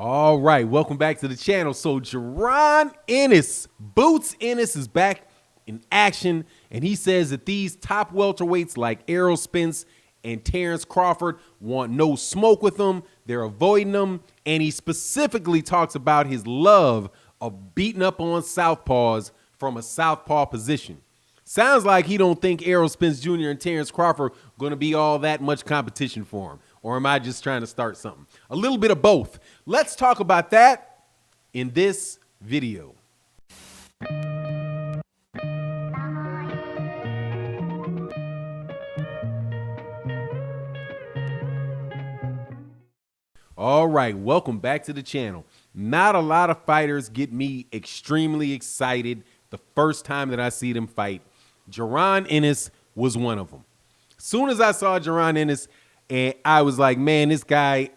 All right, welcome back to the channel. So Jaron Ennis, Boots Ennis is back in action, and he says that these top welterweights like Errol Spence and Terence Crawford want no smoke with them. They're avoiding them, and he specifically talks about his love of beating up on southpaws from a southpaw position. Sounds like he don't think Errol Spence Jr. and Terence Crawford going to be all that much competition for him. Or am I just trying to start something? A little bit of both. Let's talk about that in this video. All right, welcome back to the channel. Not a lot of fighters get me extremely excited the first time that I see them fight. Jaron Ennis was one of them. As soon as I saw Jaron Ennis, and I was like, man, this guy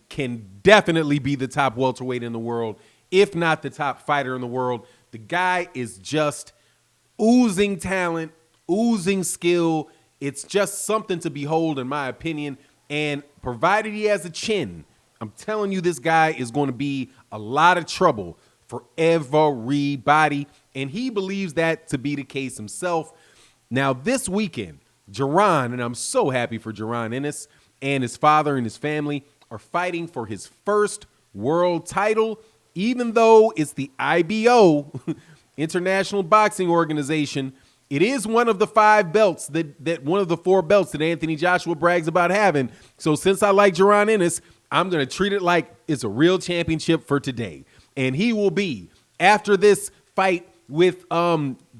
can definitely be the top welterweight in the world, if not the top fighter in the world. The guy is just oozing talent, oozing skill. It's just something to behold, in my opinion. And provided he has a chin, I'm telling you, this guy is going to be a lot of trouble for everybody. And he believes that to be the case himself. Now, this weekend, Jaron, and I'm so happy for Jaron Ennis, and his father and his family are fighting for his first world title, even though it's the IBO, International Boxing Organization. It is one of the five belts that one of the four belts that Anthony Joshua brags about having. So since I like Jaron Ennis, I'm going to treat it like it's a real championship for today. And he will be, after this fight with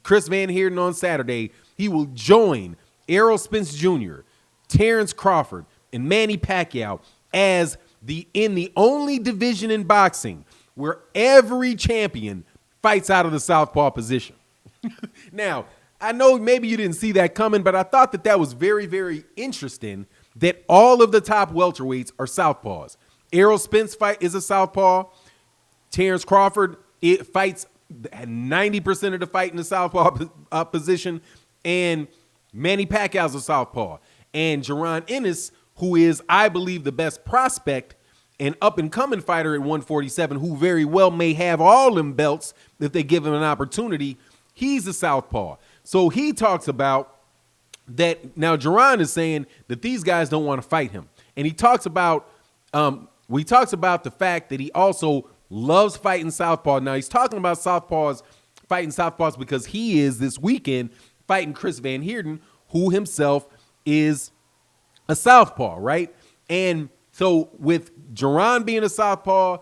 Chris van Heerden on Saturday, he will join Errol Spence Jr., Terence Crawford, and Manny Pacquiao as in the only division in boxing where every champion fights out of the southpaw position. Now, I know maybe you didn't see that coming, but I thought that was very, very interesting that all of the top welterweights are southpaws. Errol Spence is a southpaw. Terence Crawford fights 90% of the fight in the southpaw position, and Manny Pacquiao's a southpaw. And Jaron Ennis, who is, I believe, the best prospect and up-and-coming fighter at 147, who very well may have all them belts if they give him an opportunity, he's a southpaw. So he talks about that. Now, Jaron is saying that these guys don't want to fight him. And he talks about the fact that he also loves fighting southpaw. Now, he's talking about fighting southpaws because he is, this weekend, fighting Chris van Heerden, who himself is a southpaw, right? And so with Jaron being a southpaw,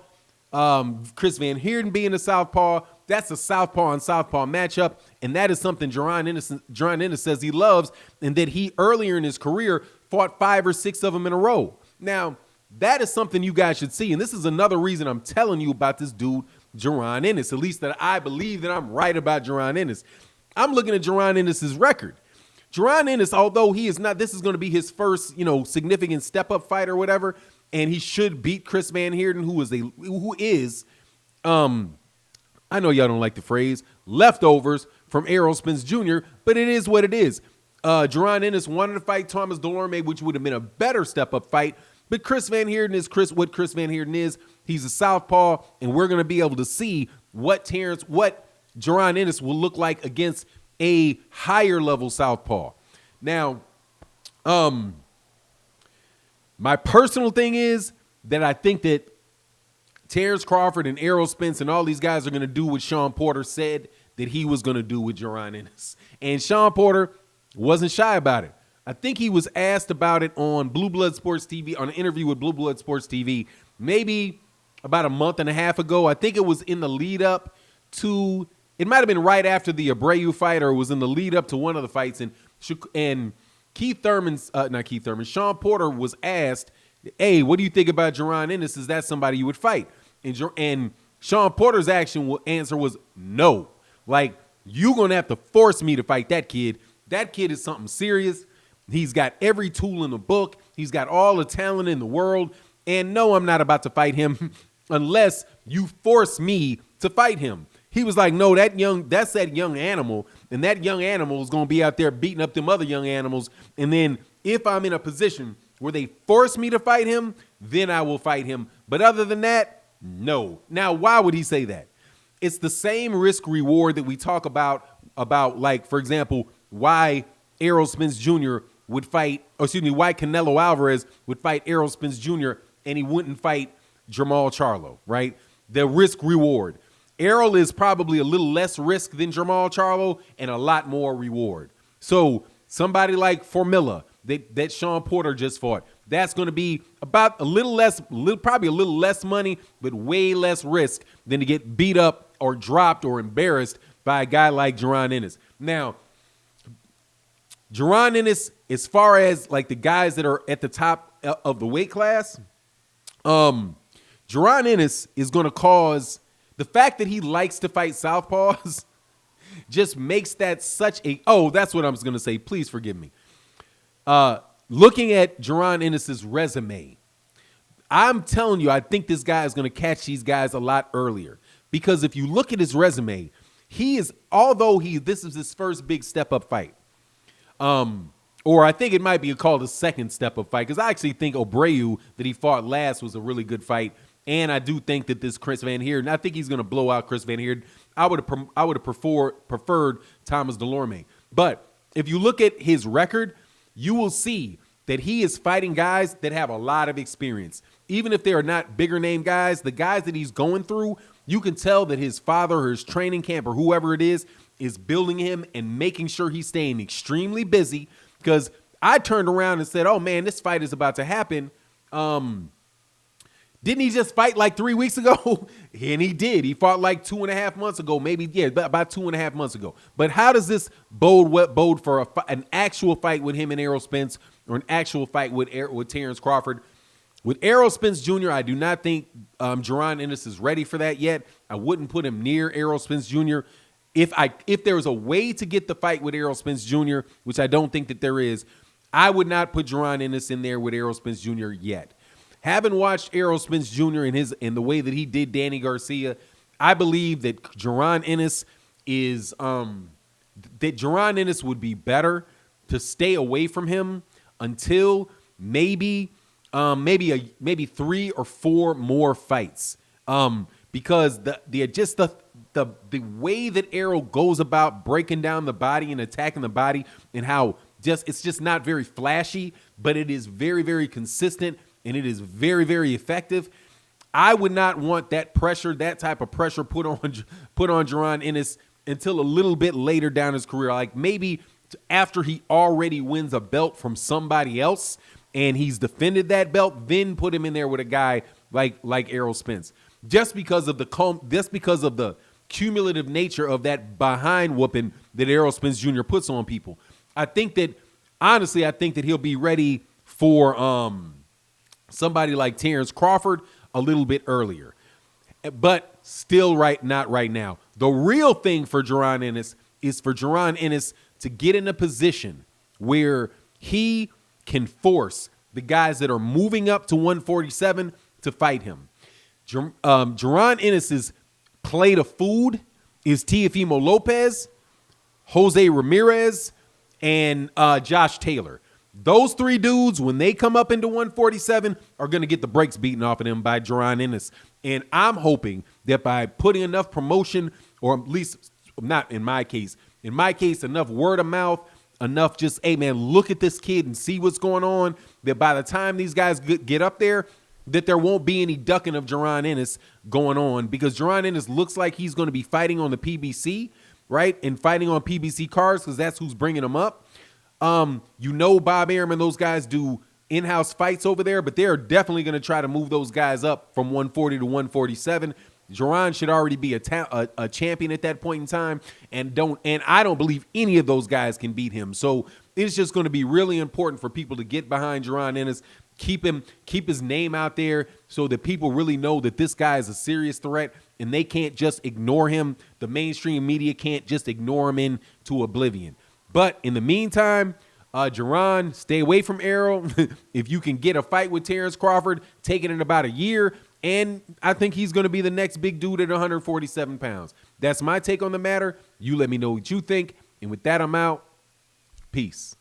Chris van Heerden being a southpaw, that's a southpaw on southpaw matchup, and that is something Jaron Ennis says he loves, and that he earlier in his career fought 5 or 6 of them in a row. Now, that is something you guys should see, and this is another reason I'm telling you about this dude, Jaron Ennis, at least that I believe that I'm right about Jaron Ennis. I'm looking at Jaron Ennis's record. Jaron Ennis, although he is not, this is going to be his first, significant step-up fight or whatever, and he should beat Chris van Heerden, who is, I know y'all don't like the phrase, leftovers from Errol Spence Jr., but it is what it is. Jaron Ennis wanted to fight Thomas Delorme, which would have been a better step-up fight, but Chris van Heerden is what Chris van Heerden is. He's a southpaw, and we're going to be able to see what Jaron Ennis will look like against a higher level southpaw. Now, my personal thing is that I think that Terence Crawford and Errol Spence and all these guys are going to do what Sean Porter said that he was going to do with Jaron Ennis. And Sean Porter wasn't shy about it. I think he was asked about it on Blue Blood Sports TV, on an interview with Blue Blood Sports TV, maybe about a month and a half ago. I think it was in the lead up to, it might have been right after the Abreu fight, or it was in the lead up to one of the fights. And Sean Porter was asked, hey, what do you think about Jaron Ennis? Is that somebody you would fight? And Sean Porter's answer was no. Like, you're going to have to force me to fight that kid. That kid is something serious. He's got every tool in the book. He's got all the talent in the world. And no, I'm not about to fight him unless you force me to fight him. He was like, no, that's that young animal, and that young animal is going to be out there beating up them other young animals. And then if I'm in a position where they force me to fight him, then I will fight him. But other than that, No. Now, why would he say that? It's the same risk reward that we talk about like, for example, why Errol Spence Jr. would fight, why Canelo Alvarez would fight Errol Spence Jr. and he wouldn't fight Jermall Charlo, right? The risk reward. Errol is probably a little less risk than Jermall Charlo and a lot more reward. So somebody like Formilla that Sean Porter just fought, that's going to be about probably a little less money, but way less risk than to get beat up or dropped or embarrassed by a guy like Jaron Ennis. Now, Jaron Ennis, as far as like the guys that are at the top of the weight class, Jaron Ennis is going to cause the fact that he likes to fight southpaws just makes that such a, that's what I was going to say. Please forgive me. Looking at Jaron Ennis's resume, I'm telling you, I think this guy is going to catch these guys a lot earlier, because if you look at his resume, this is his first big step up fight. Or I think it might be called a second step up fight, because I actually think Abreu that he fought last was a really good fight. And I do think that this Chris van Heerden, I think he's going to blow out Chris van Heerden. I would have preferred Thomas Delorme. But if you look at his record, you will see that he is fighting guys that have a lot of experience. Even if they are not bigger name guys, the guys that he's going through, you can tell that his father or his training camp or whoever it is building him and making sure he's staying extremely busy. Because I turned around and said, oh man, this fight is about to happen. Didn't he just fight like 3 weeks ago? And he did. He fought like 2.5 months ago, maybe, about 2.5 months ago. But how does this bode for an actual fight with him and Errol Spence, or an actual fight with Terence Crawford? With Errol Spence Jr., I do not think Jaron Ennis is ready for that yet. I wouldn't put him near Errol Spence Jr. If there was a way to get the fight with Errol Spence Jr., which I don't think that there is, I would not put Jaron Ennis in there with Errol Spence Jr. yet. Having watched Errol Spence Jr. in the way that he did Danny Garcia, I believe that Jaron Ennis would be better to stay away from him until maybe 3 or 4 more fights. Because the way that Errol goes about breaking down the body and attacking the body, and how it's just not very flashy, but it is very, very consistent. And it is very, very effective. I would not want that type of pressure put on Jaron Ennis until a little bit later down his career, like maybe after he already wins a belt from somebody else and he's defended that belt, then put him in there with a guy like Errol Spence. Just because of the cumulative nature of that behind whooping that Errol Spence Jr. puts on people. I think that he'll be ready for somebody like Terence Crawford a little bit earlier, but still not right now. The real thing for Jaron Ennis is for Jaron Ennis to get in a position where he can force the guys that are moving up to 147 to fight him. Jaron Ennis's plate of food is Teofimo Lopez, Jose Ramirez, and Josh Taylor. Those 3 dudes, when they come up into 147, are going to get the brakes beaten off of them by Jaron Ennis. And I'm hoping that by putting enough promotion, or at least not in my case, enough word of mouth, enough just, hey, man, look at this kid and see what's going on, that by the time these guys get up there, that there won't be any ducking of Jaron Ennis going on, because Jaron Ennis looks like he's going to be fighting on the PBC, right, and fighting on PBC cards, because that's who's bringing him up. Bob Arum and those guys do in-house fights over there, but they're definitely going to try to move those guys up from 140 to 147. Jaron should already be a champion at that point in time, and I don't believe any of those guys can beat him. So it's just going to be really important for people to get behind Jaron Ennis, keep his name out there, so that people really know that this guy is a serious threat, and they can't just ignore him. The mainstream media can't just ignore him into oblivion. But in the meantime, Jaron, stay away from Errol. If you can get a fight with Terence Crawford, take it in about a year. And I think he's going to be the next big dude at 147 pounds. That's my take on the matter. You let me know what you think. And with that, I'm out. Peace.